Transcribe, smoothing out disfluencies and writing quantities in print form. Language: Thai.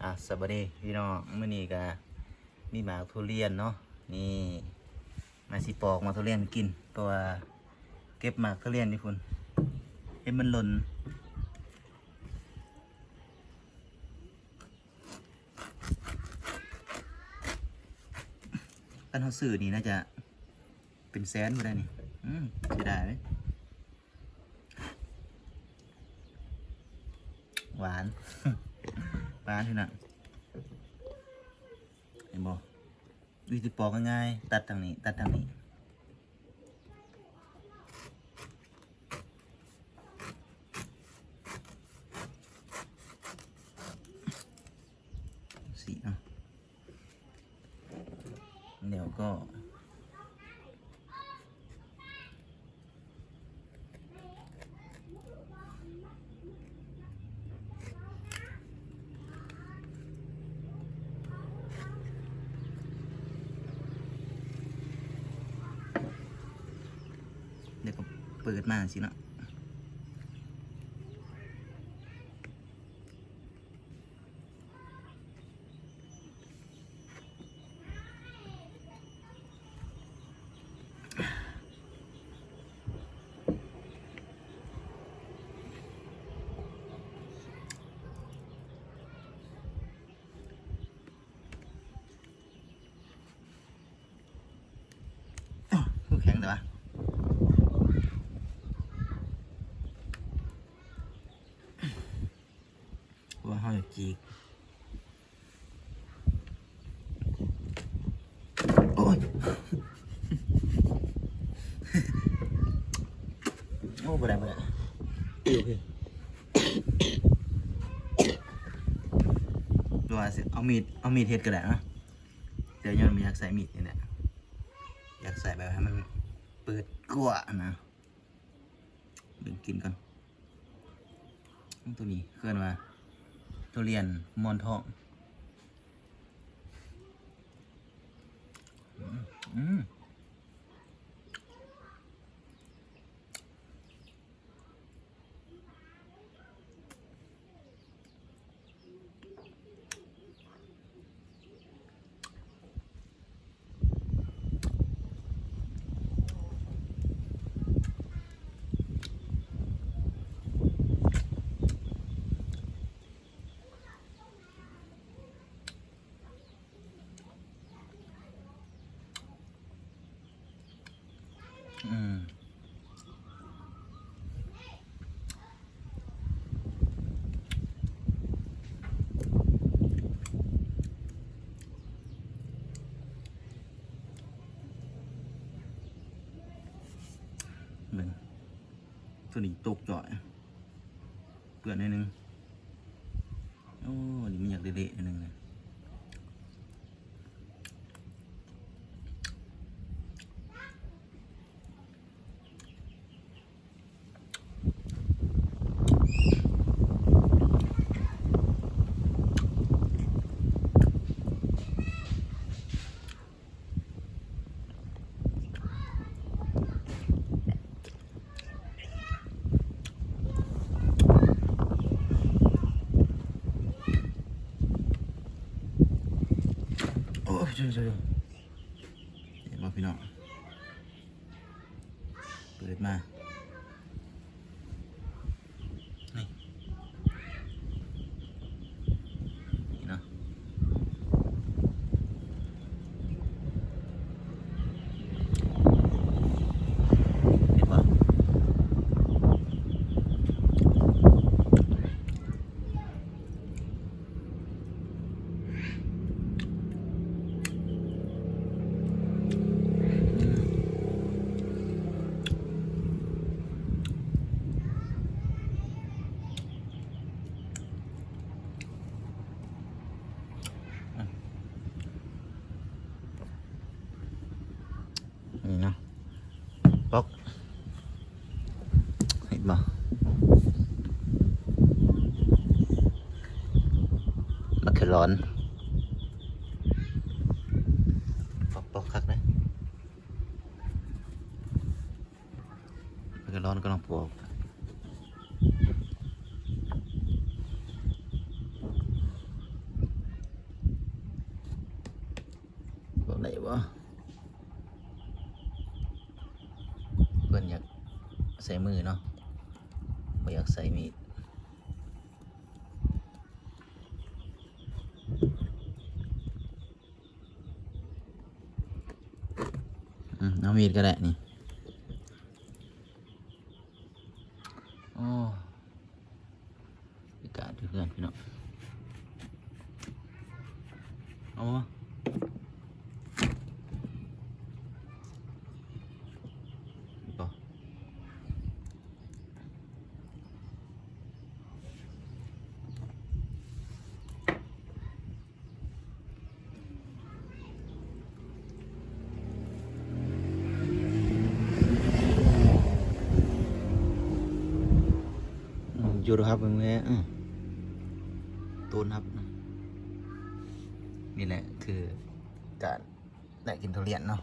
สวัสดีพี่น้องมื้อนี้ก็มีหมากทุเรียนเนาะนี่มาสิปอกหมากทุเรียนกินเพราะว่าเก็บหมากทุเรียนนี่พุ่นเห็นมันหล่นอันเขาซื้อนี่น่าจะเป็นแสนก็ได้นี่จะได้ไหมหวาน หวานที่น่ะเห็นบ่วิธีปอกง่ายๆตัดทางนี้ตัดทางนี้สีเนาะเดี๋ยวก็เปิดมาสิเนาะผู้แข็งแต่ว่าห้อยจีกโอ้ย โอ้บ่ได้ดูว่าสิเอามีดเฮ็ดก็ได้นะเดี๋ยวย้อนอยากใส่มีดนี่แหละอยากใส่แบบให้มันเปิดกว่านะเบิ่งกินก่อนตัวนี้เคลื่อนมาทุเรียนมอนทองเบิ่งตัวนี้ตกจ่อยเปื่อนนิดนึงโอ้นี่มันอยากเละๆนิดนึงเลยช่วยเห็นบ่พี่น้องเปิดมานี่เนาะเห็นบ่นี่เนาะป๊อกเห็นบ่มะเขือร้อนป๊อกคักนะมะเขือร้อนก็ต้องปอก เพื่อนอยากใส่มือเนาะไม่อยากใส่มีดเอามีดก็ได้นี่โอ้อากาศเพื่อนพี่น้องเอามาต่ออยู่ดูครับมึงแม่ตูนครับนี่แหละคือการได้กินทุเรียนเนาะ